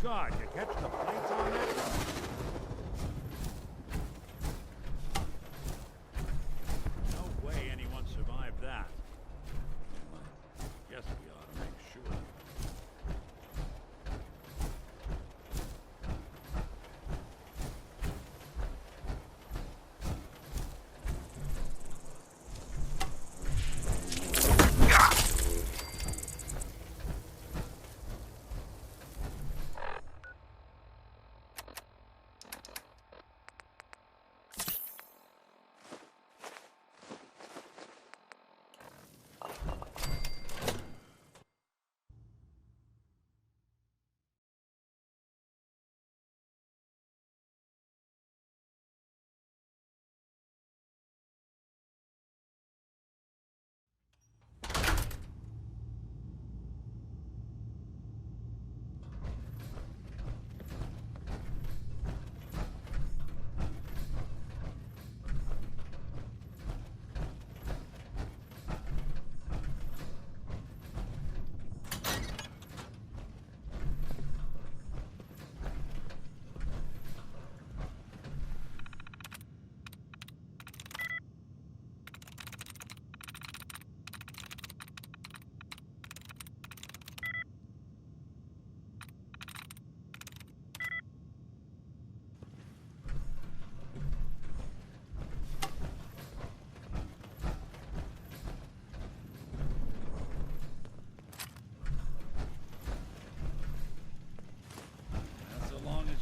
God, you catch the plates on that? No way anyone survived that. Guess we ought to make sure.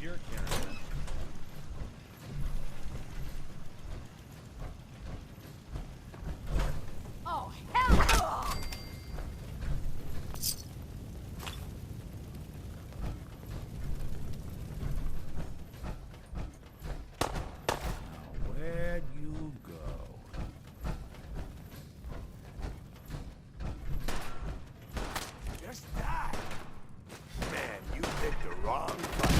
Your caravan. Oh, hell! Now, where'd you go? Just die. Man, you picked the wrong fight.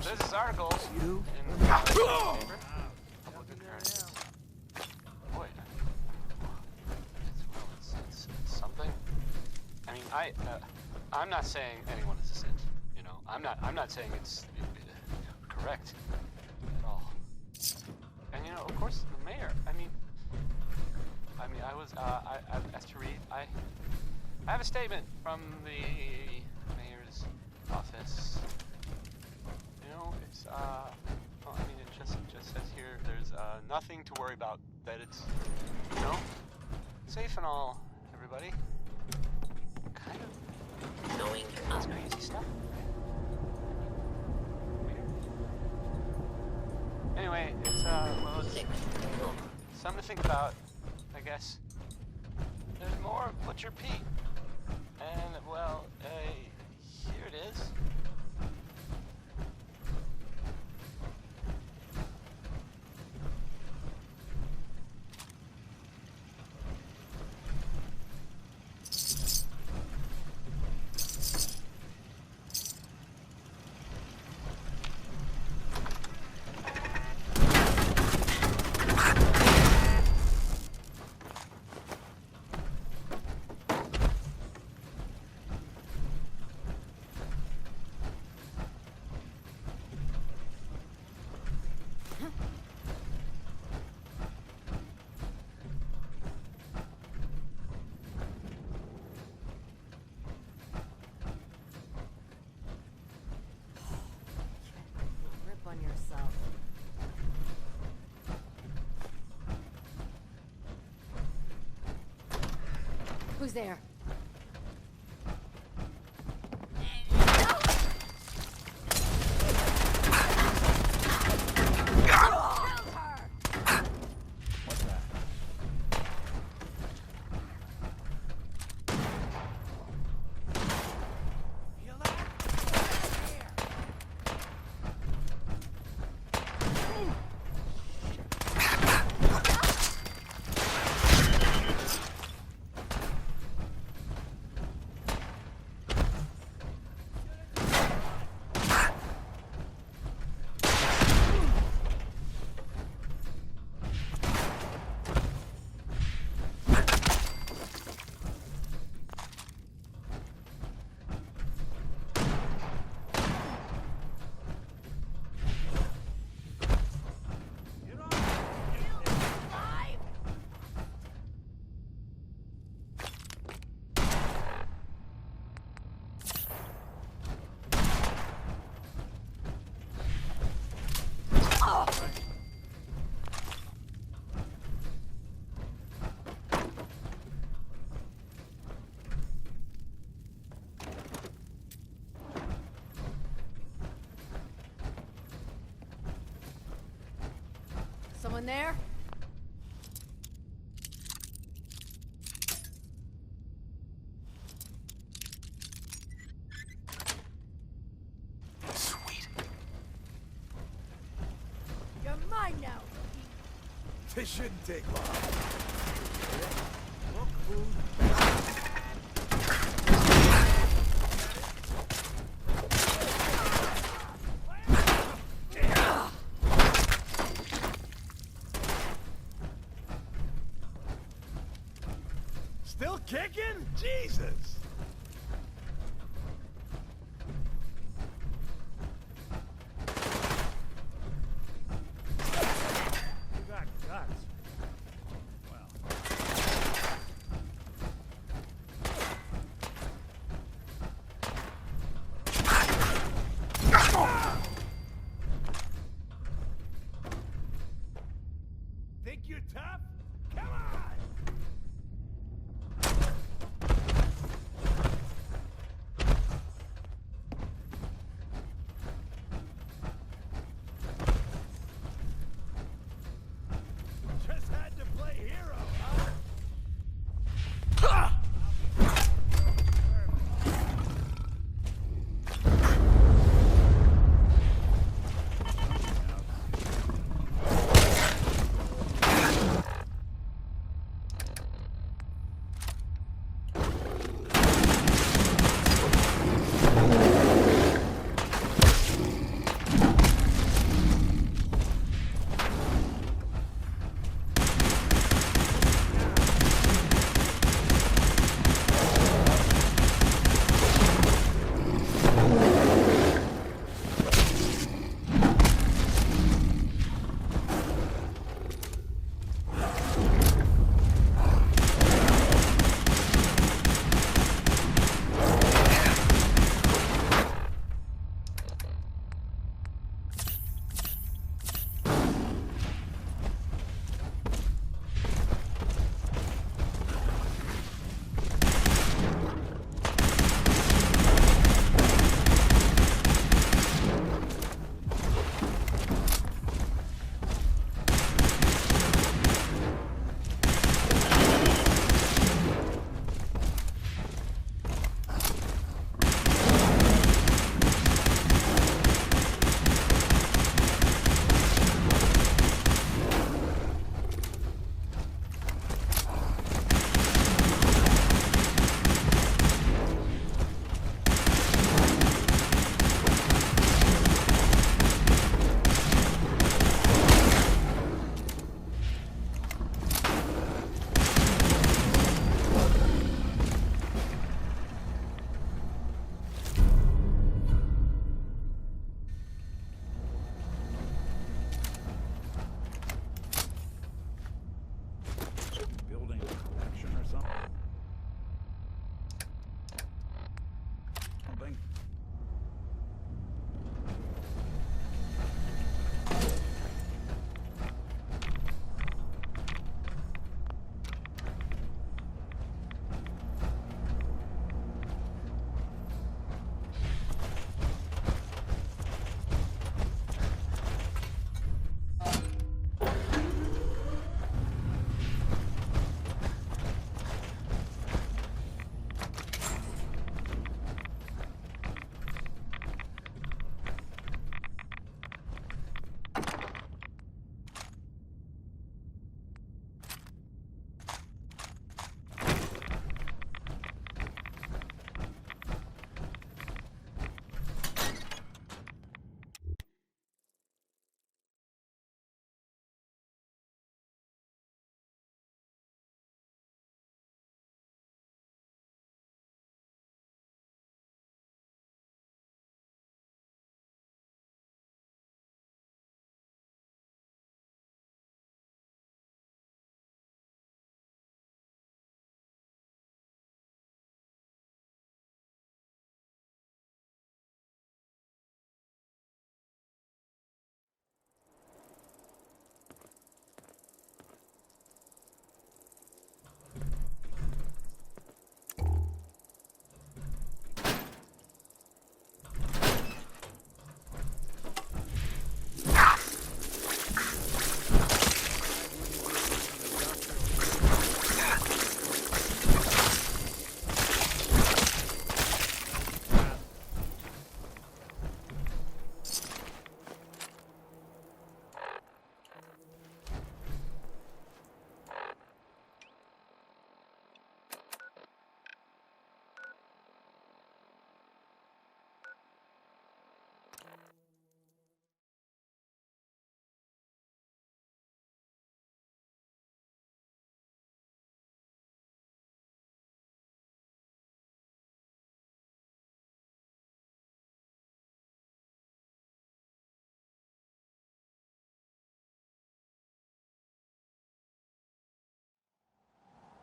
This is article You? in the paper. Public occurrence. Boy, it's something. I mean, I'm not saying anyone is a saint. You know, I'm not saying it's correct at all. And you know, of course, the mayor. I mean, I was asked to read. I have a statement from the mayor's office. You know, it's well, I mean, it just says here there's nothing to worry about. That it's, you know, safe and all. Everybody, kind of knowing us crazy stuff. Weird. Anyway, it's well, it's something to think about, I guess. There's more Butcher Pete, and well, here it is. On yourself. Who's there? Anyone there? Sweet. You're mine now. This shouldn't take long. Look who's Still kicking? Jesus! you got guts. Well, Think you're tough? Come on!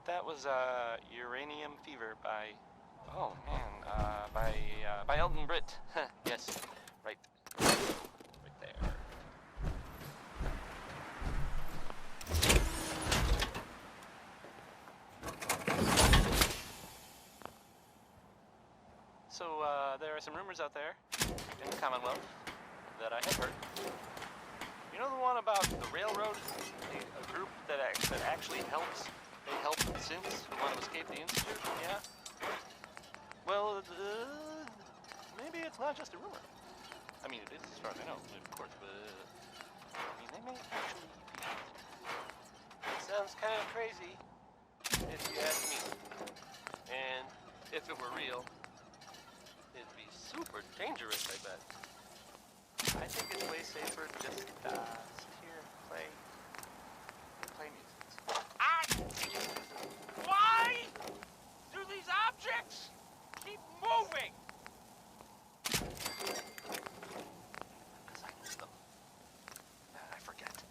That was Uranium Fever by, oh man, by Elton Britt. Yes, right there. So there are some rumors out there in the Commonwealth that I have heard. You know the one about the railroad, a group that actually helps. They helped synths who want to escape the Institute, yeah? Well, maybe it's not just a rumor. I mean, it is as far as I know, of course, but I mean, they may actually be. It sounds kind of crazy, if you ask me. And if it were real, it'd be super dangerous, I bet. I think it's way safer to just sit here and play music. Why do these objects keep moving? Because I miss them. I forget.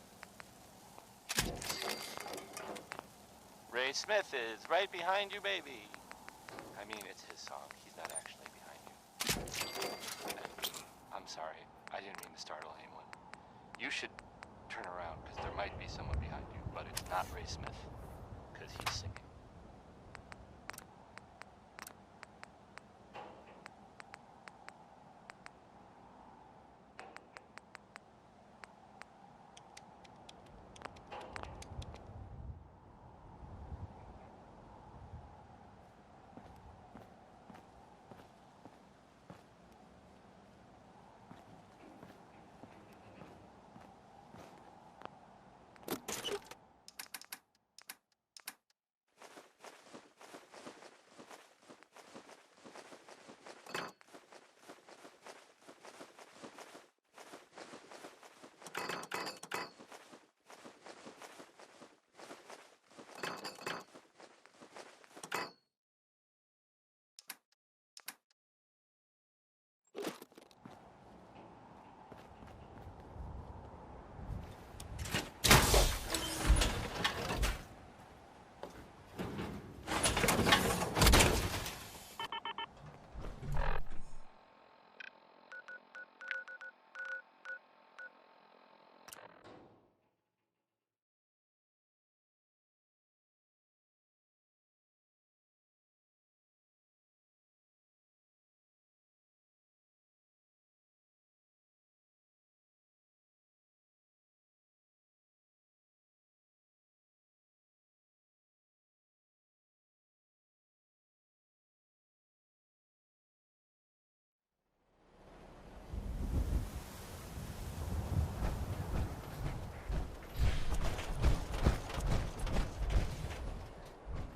Ray Smith is right behind you, baby. I mean, it's his song. He's not actually behind you. I'm sorry. I didn't mean to startle anyone. You should turn around, because there might be someone behind you, but it's not Ray Smith, because he's singing.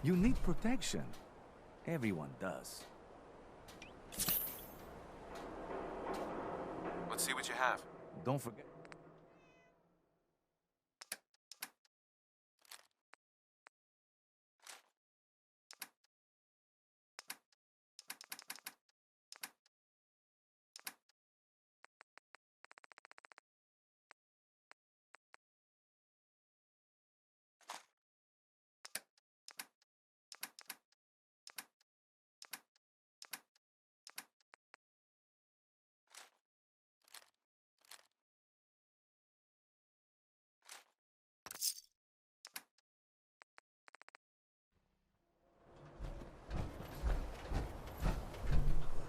You need protection. Everyone does. Let's see what you have. Don't forget.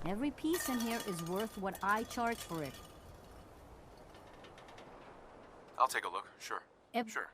Every piece in here is worth what I charge for it. I'll take a look. Sure. Sure.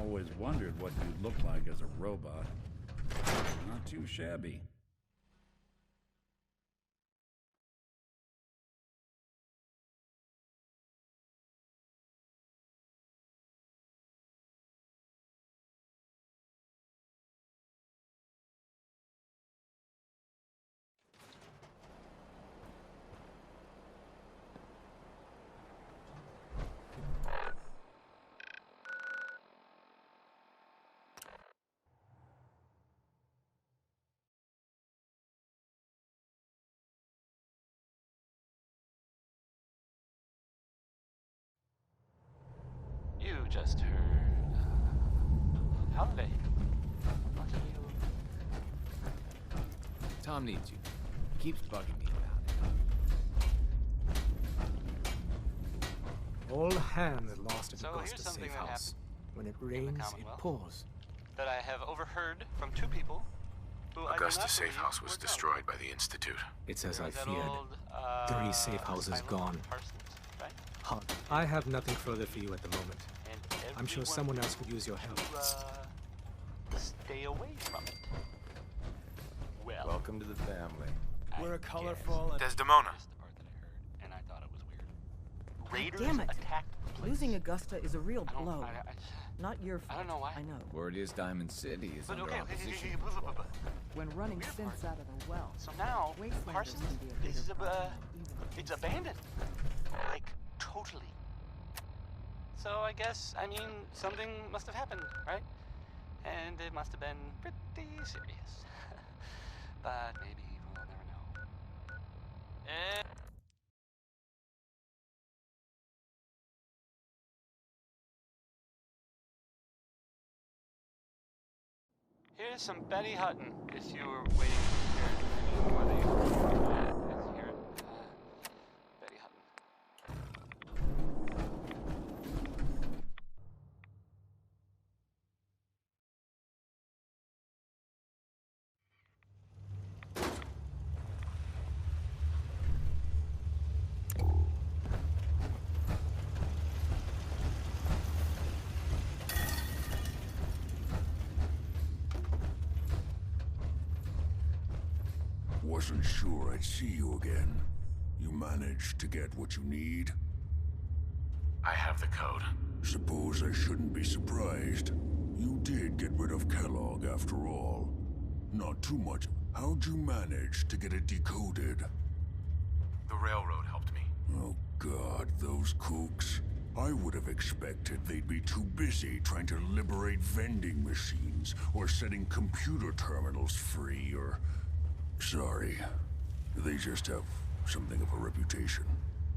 Always wondered what you'd look like as a robot. Not too shabby. You just heard. Holiday. Tom needs you. Keeps bugging me about it. All hands lost at So here's Augusta's something safe that house. When it in the rains, it Commonwealth. pours. That I have overheard from two people who I do Augusta's not safe believe house was were destroyed by the Institute. It's as There I was that feared. old, 3 safe houses asylum gone. for Parsons, right? Hard. I have nothing further for you at the moment. And I'm sure everyone someone else could use your help. to stay away from it. Well, Welcome to the family. We're a colorful and Desdemona. that's the part that I heard, and I thought it was weird. Raiders damn it. attacked the place. Losing Augusta is a real I don't, blow. I Not your fault. don't know why. I know. Word is Diamond City is But under okay, opposition. When running Weird synths part. out of the well, So now, Wastelanders Parsons can be a bigger is problem even it's abandoned. Like, totally. So I guess, I mean, something must have happened, right? And it must have been pretty serious. But maybe we'll never know. Eh. Here's some Betty Hutton, if you were waiting to hear it before they let's hear it. Betty Hutton. Wasn't sure I'd see you again. You managed to get what you need? I have the code. Suppose I shouldn't be surprised. You did get rid of Kellogg after all. Not too much. How'd you manage to get it decoded? The railroad helped me. Oh God, those kooks. I would have expected they'd be too busy trying to liberate vending machines or setting computer terminals free or... Sorry. They just have something of a reputation.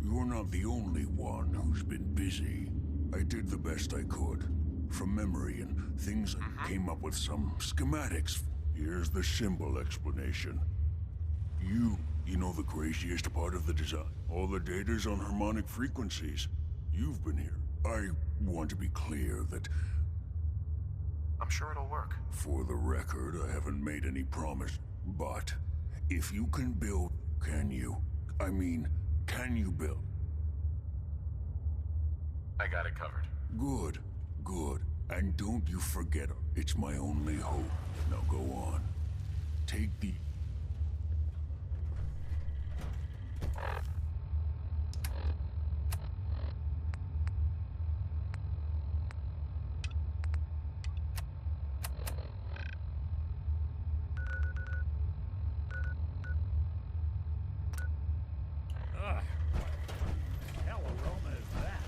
You're not the only one who's been busy. I did the best I could. From memory and things came up with some schematics. Here's the symbol explanation. You know the craziest part of the design? All the data's on harmonic frequencies. You've been here. I want to be clear that... I'm sure it'll work. For the record, I haven't made any promise, but if you can build, can you? I mean, can you build? I got it covered. Good, good. And don't you forget, it's my only hope. Now go on. Take the... Ugh. What hell aroma is that?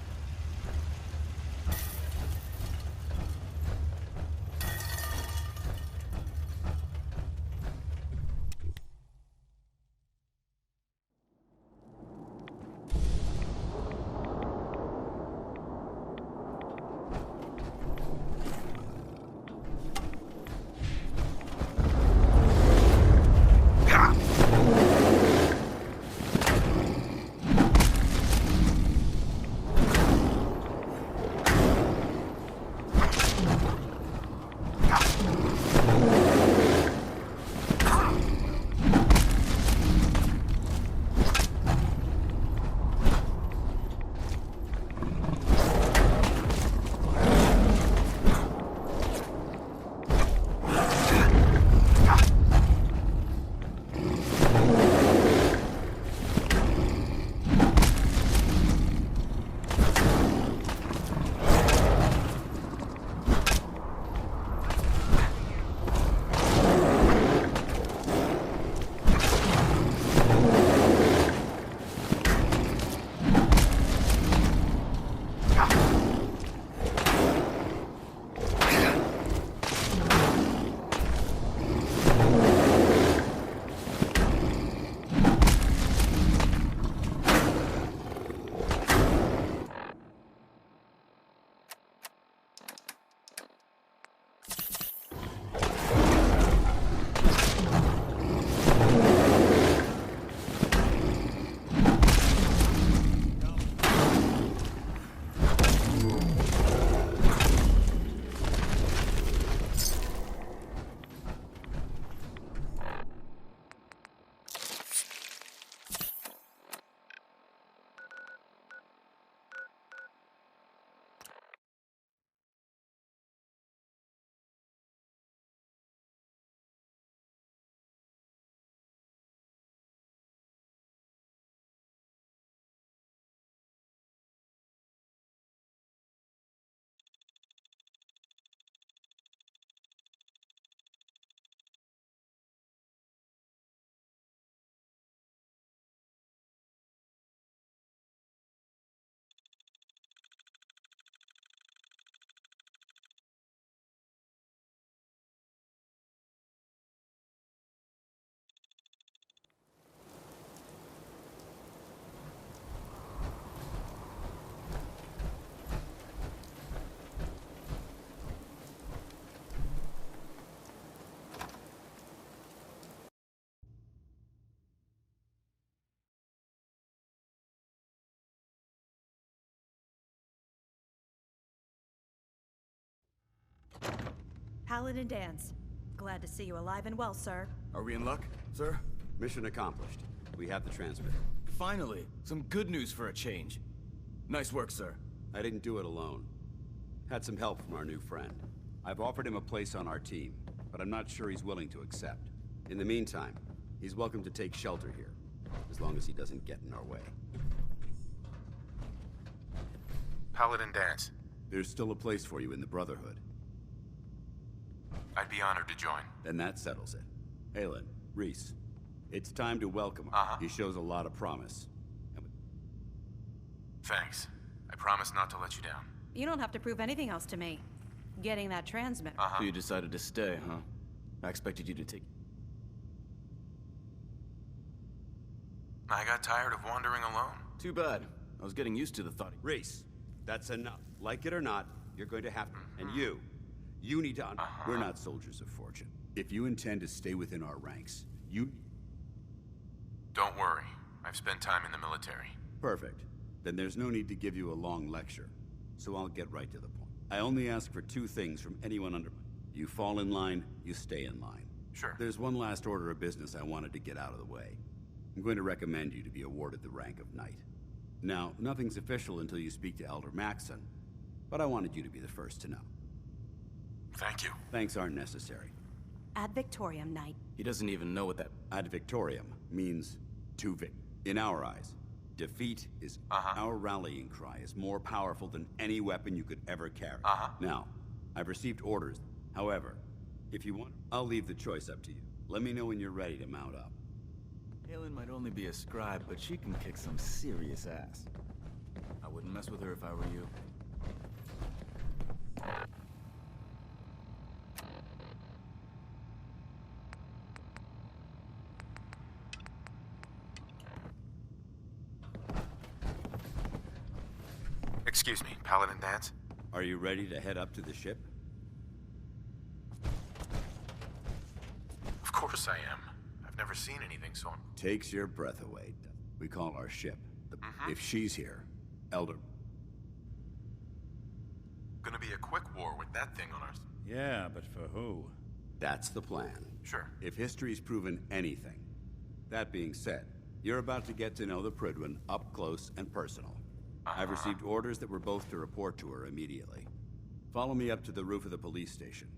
Paladin Dance. Glad to see you alive and well, sir. Are we in luck, sir? Mission accomplished. We have the transmitter. Finally, some good news for a change. Nice work, sir. I didn't do it alone. Had some help from our new friend. I've offered him a place on our team, but I'm not sure he's willing to accept. In the meantime, he's welcome to take shelter here, as long as he doesn't get in our way. Paladin Dance. There's still a place for you in the Brotherhood. I'd be honored to join. Then that settles it. Aylin, Reese, it's time to welcome him. He shows a lot of promise. Thanks. I promise not to let you down. You don't have to prove anything else to me. Getting that transmitter. So you decided to stay, huh? I expected you to take... I got tired of wandering alone. Too bad. I was getting used to the thought... Reese, that's enough. Like it or not, you're going to have to. And you need to... We're not soldiers of fortune. If you intend to stay within our ranks, you... Don't worry. I've spent time in the military. Perfect. Then there's no need to give you a long lecture. So I'll get right to the point. I only ask for two things from anyone under... You fall in line, you stay in line. Sure. There's one last order of business I wanted to get out of the way. I'm going to recommend you to be awarded the rank of Knight. Now, nothing's official until you speak to Elder Maxson, but I wanted you to be the first to know. Thank you. Thanks aren't necessary. Ad Victoriam, Knight. He doesn't even know what that... Ad Victoriam means to vic. In our eyes, defeat is our rallying cry is more powerful than any weapon you could ever carry. Now, I've received orders. However, if you want, I'll leave the choice up to you. Let me know when you're ready to mount up. Aylin might only be a scribe, but she can kick some serious ass. I wouldn't mess with her if I were you. Excuse me, Paladin Dance? Are you ready to head up to the ship? Of course I am. I've never seen anything so... Takes your breath away. We call our ship. If she's here, Elder... Gonna be a quick war with that thing on our... Yeah, but for who? That's the plan. Sure. If history's proven anything. That being said, you're about to get to know the Prydwen up close and personal. I've received orders that we're both to report to her immediately. Follow me up to the roof of the police station.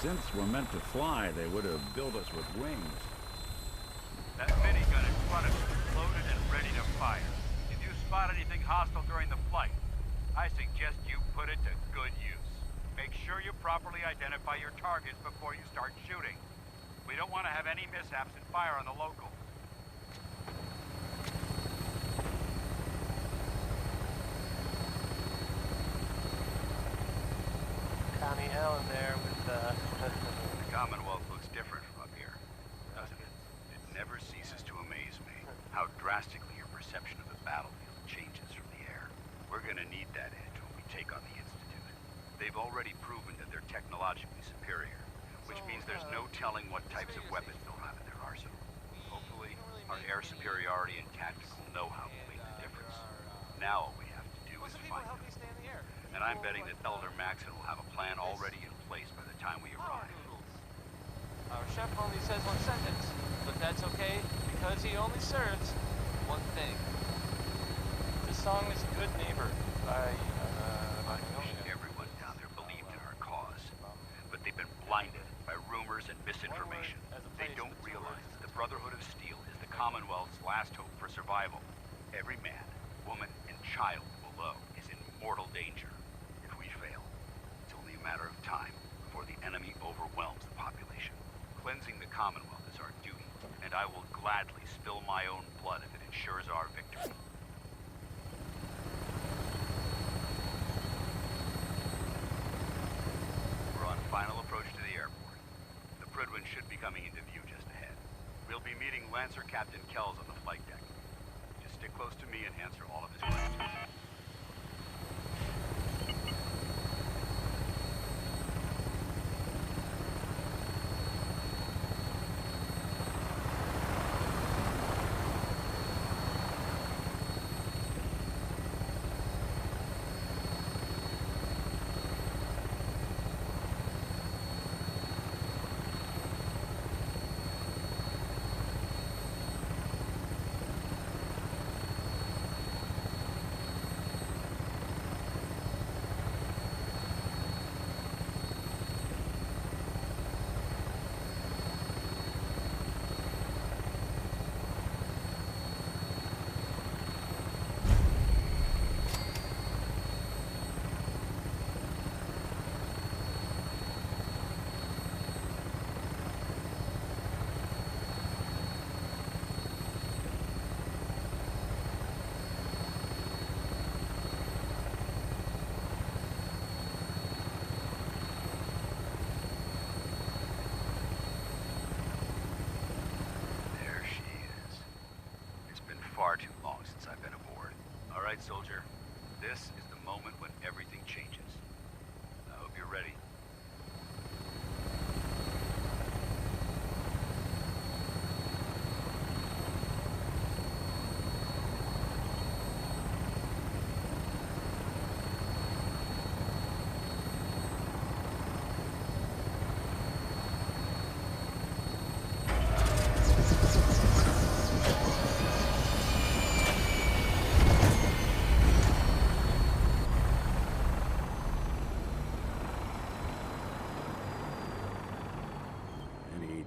Since we're meant to fly, they would have built us with wings. That minigun in front of you is loaded and ready to fire. If you spot anything hostile during the flight, I suggest you put it to good use. Make sure you properly identify your targets before you start shooting. We don't want to have any mishaps and fire on the locals. Connie Allen there with The Commonwealth looks different from up here, doesn't it? It never ceases to amaze me how drastically your perception of the battlefield changes from the air. We're gonna need that edge when we take on the Institute. They've already proven that they're technologically superior, which means there's no telling what types of weapons they'll have in their arsenal. Hopefully, our air superiority and tactical know-how will make the difference. Now all we have to do is find them. And I'm betting that Elder Maxson will have a plan already in place by the time we arrive. Our chef only says one sentence, but that's okay because he only serves one thing. The song is Good Neighbor by Everyone down there believed in our cause, but they've been blinded by rumors rumors and misinformation. They don't realize that the Brotherhood of Steel is the Commonwealth's last hope for survival. Every man, woman, and child below is in mortal danger. If we fail, it's only a matter of time before the enemy overwhelms the population. Cleansing the Commonwealth is our duty, and I will gladly spill my own blood if it ensures our victory. We're on final approach to the airport. The Prydwen should be coming into view just ahead. We'll be meeting Lancer Captain Kells on the flight deck. Just stick close to me and answer all of his questions. Far too long since I've been aboard. All right, soldier. This is the moment when everything changes. I hope you're ready.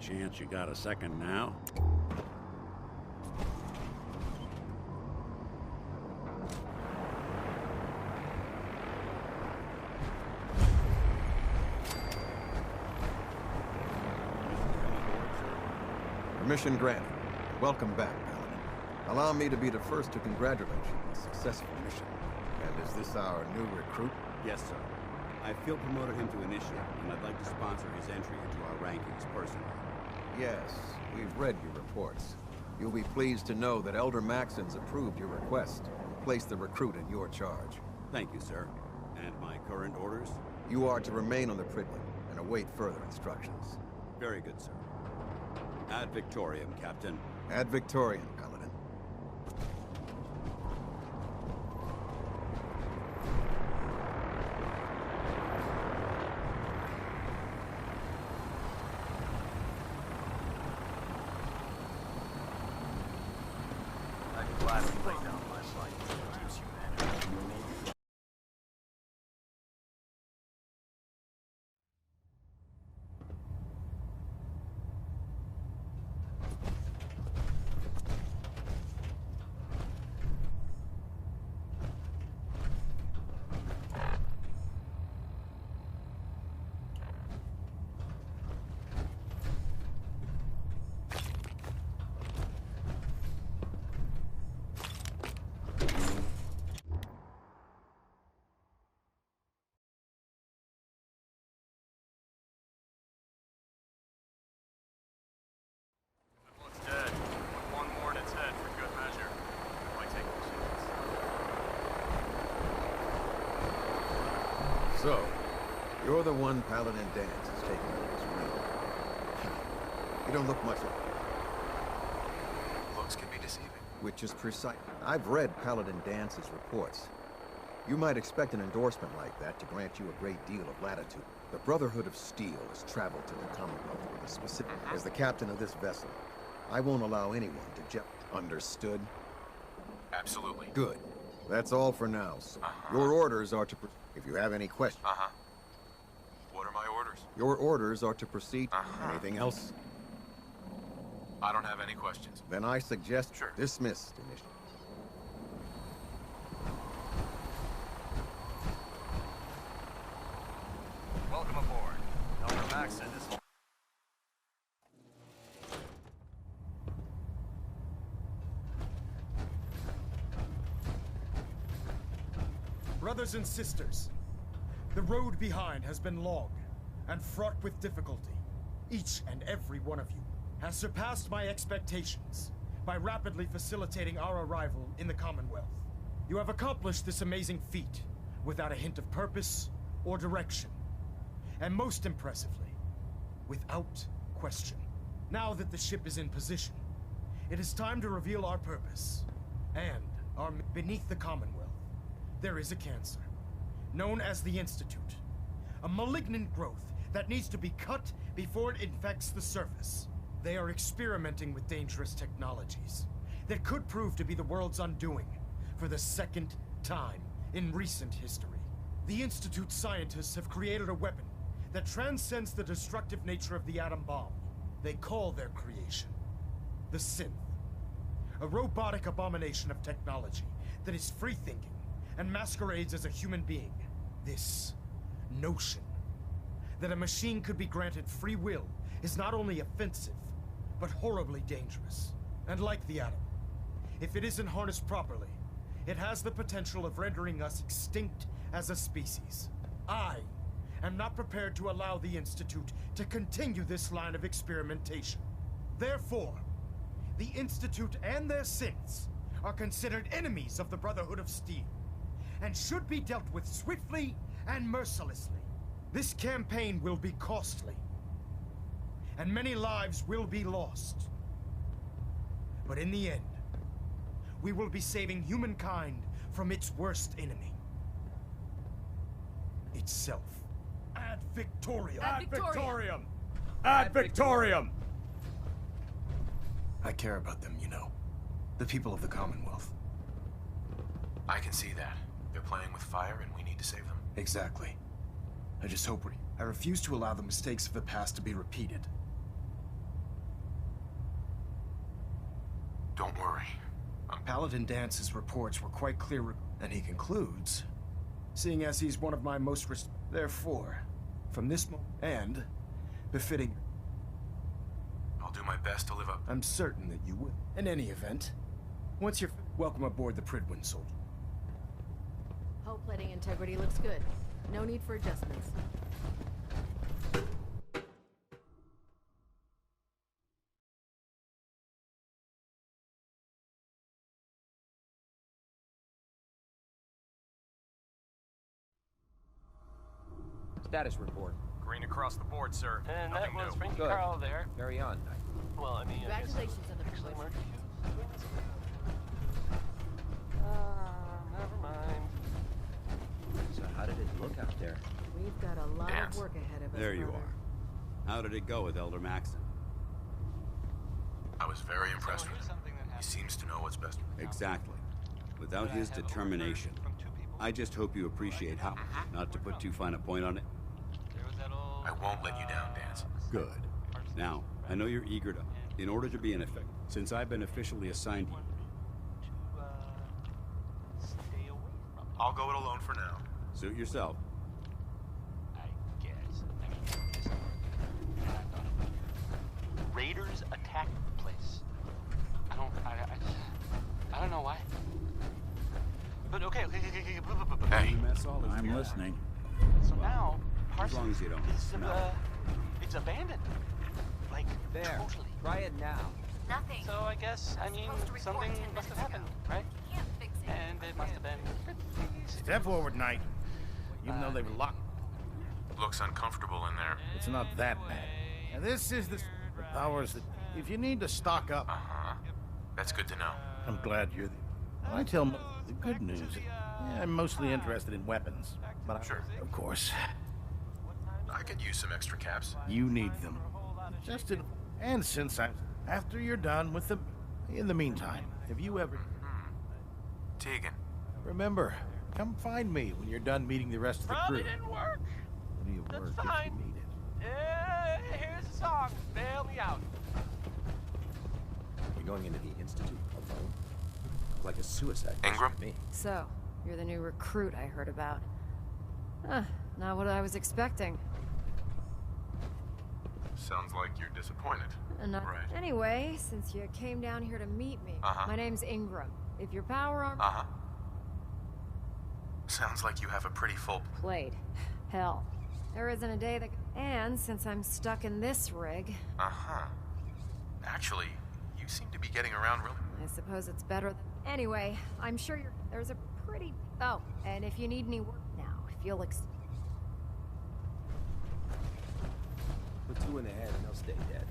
Chance you got a second now? Permission granted. Welcome back, Paladin. Allow me to be the first to congratulate you on a successful mission. And is this our new recruit? Yes, sir. I feel promoted him to initiate, and I'd like to sponsor his entry into our rankings personally. Yes, we've read your reports. You'll be pleased to know that Elder Maxon's approved your request to place the recruit in your charge. Thank you, sir. And my current orders? You are to remain on the Prydwen and await further instructions. Very good, sir. Ad Victoriam, Captain. Ad Victoriam, Paladin. So, you're the one Paladin Danse is taking under his wing. You don't look much like it. Looks can be deceiving. Which is precise. I've read Paladin Dance's reports. You might expect an endorsement like that to grant you a great deal of latitude. The Brotherhood of Steel has traveled to the Commonwealth with a specific... As the captain of this vessel, I won't allow anyone to Understood? Absolutely. Good. That's all for now. So your orders are to... If you have any questions... What are my orders? Your orders are to proceed. Anything else? I don't have any questions. Then I suggest dismissed initially. Welcome aboard. Elder Maxson is... Brothers and sisters, the road behind has been long and fraught with difficulty. Each and every one of you has surpassed my expectations by rapidly facilitating our arrival in the Commonwealth. You have accomplished this amazing feat without a hint of purpose or direction, and most impressively, without question. Now that the ship is in position, it is time to reveal our purpose and our... Beneath the Commonwealth, there is a cancer, known as the Institute. A malignant growth that needs to be cut before it infects the surface. They are experimenting with dangerous technologies that could prove to be the world's undoing for the second time in recent history. The Institute's scientists have created a weapon that transcends the destructive nature of the atom bomb. They call their creation the Synth, a robotic abomination of technology that is free-thinking and masquerades as a human being. This notion that a machine could be granted free will is not only offensive, but horribly dangerous. And like the atom, if it isn't harnessed properly, it has the potential of rendering us extinct as a species. I am not prepared to allow the Institute to continue this line of experimentation. Therefore, the Institute and their synths are considered enemies of the Brotherhood of Steel, and should be dealt with swiftly and mercilessly. This campaign will be costly, and many lives will be lost. But in the end, we will be saving humankind from its worst enemy. Itself. Ad Victoriam! Ad Victoriam! Ad Victoriam! I care about them, you know. The people of the Commonwealth. I can see that. They're playing with fire and we need to save them. Exactly. I just hope I refuse to allow the mistakes of the past to be repeated. Don't worry. Paladin Dance's reports were quite clear, and he concludes, seeing as he's one of my most therefore, from this moment, and befitting... I'll do my best to live up. I'm certain that you will. In any event, once you're... Welcome aboard the Pridwin, soldier. Hull plating integrity looks good. No need for adjustments. Status report. Green across the board, sir. And that Nothing was new. Frankie Good. Carl there. Carry on. Well, I mean, Congratulations on the actually promotion. Never mind. So how did it look out there? We've got a lot of work ahead of us. There you brother. are. How did it go with Elder Maxson? I was very impressed with him. He seems to know what's best. Exactly. Without his determination, I just hope you appreciate how, not to put too fine a point on it. I won't let you down, Dance. Good. Now, I know you're eager to, in order to be an effect, since I've been officially assigned you. Stay away from it. I'll go it alone for now. Suit yourself. I guess. I mean, listen, Raiders attacked the place. I don't know why. But okay. Hey. I'm listening. So now, As Parsons long as you don't. is No. it's abandoned. Like There. totally. Try it now. Nothing. So I guess something must have happened, right? Can't fix it. And it must have been pretty Step forward, Knight. Even though they were locked, Looks uncomfortable in there. it's not that bad. Now, this is the powers that... If you need to stock up... Uh-huh. That's good to know. I'm glad you're the... I tell the good news. Yeah, I'm mostly interested in weapons. But Sure. Of course, I could use some extra caps. you need them. Just in... And since I'm... After you're done with them... In the meantime, have you ever... Tegan. Remember, come find me when you're done meeting the rest of the Probably crew. didn't work. Plenty of That's work fine. if you need it. Here's a song. Bail me out. You're going into the Institute alone? Like a suicide mission Ingram? to me. So, you're the new recruit I heard about. Not what I was expecting. Sounds like you're disappointed. Right. Anyway, since you came down here to meet me, my name's Ingram. If your power armor... Sounds like you have a pretty full... Played. Hell. There isn't a day that... And since I'm stuck in this rig... Actually, you seem to be getting around really... I suppose it's better than... Anyway, I'm sure you're... There's a pretty... Oh, and if you need any work now, if you'll Put two in the head and they'll stay dead.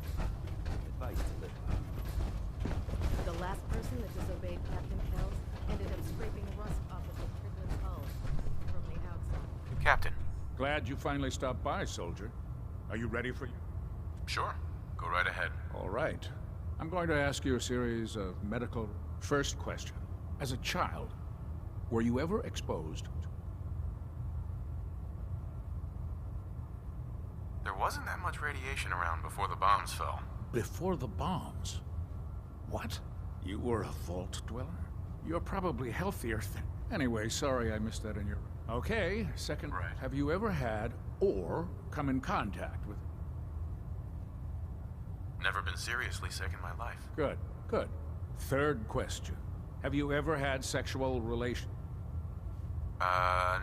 Advice to live by. The last person that disobeyed Captain Kells ended up scraping rust off of the Triglin's hull from the outside. Captain. Glad you finally stopped by, soldier. Are you ready for you? Sure. Go right ahead. All right. I'm going to ask you a series of medical... First question. As a child, were you ever exposed? There wasn't that much radiation around before the bombs fell. Before the bombs? What? You were a vault dweller? You're probably healthier than... Anyway, sorry I missed that in your... Okay, second... Right. Have you ever had or come in contact with... Never been seriously sick in my life. Good, good. Third question. Have you ever had sexual relation? No.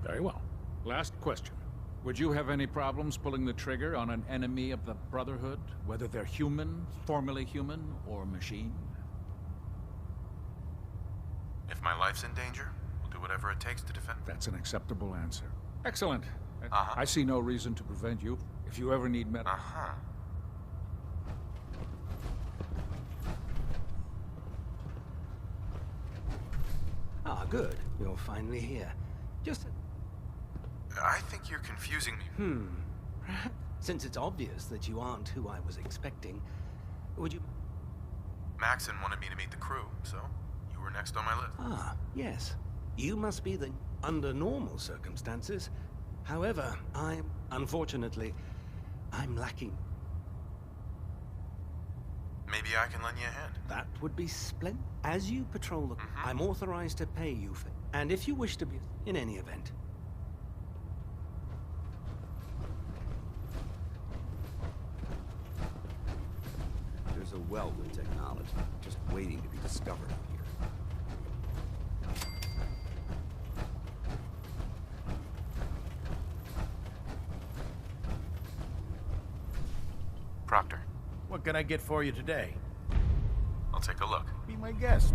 Very well. Last question. Would you have any problems pulling the trigger on an enemy of the Brotherhood, whether they're human, formerly human, or machine? If my life's in danger, we'll do whatever it takes to defend. That's an acceptable answer. Excellent. I see no reason to prevent you if you ever need medical. Ah, good. You're finally here. Just... I think you're confusing me. Since it's obvious that you aren't who I was expecting, would you... Maxon wanted me to meet the crew, so you were next on my list. Ah, yes. You must be the... Under normal circumstances. However, unfortunately, I'm lacking. Maybe I can lend you a hand. That would be splendid. As you patrol the... I'm authorized to pay you for... And if you wish to be... In any event... There's a wealth of technology just waiting to be discovered out here. Proctor. What can I get for you today? I'll take a look. Be my guest.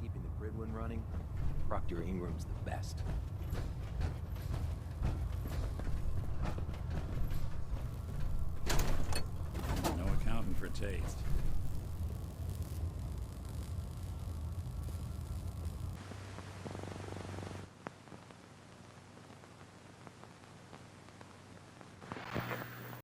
Keeping the Gridwin running, Proctor Ingram's the best. No accounting for taste.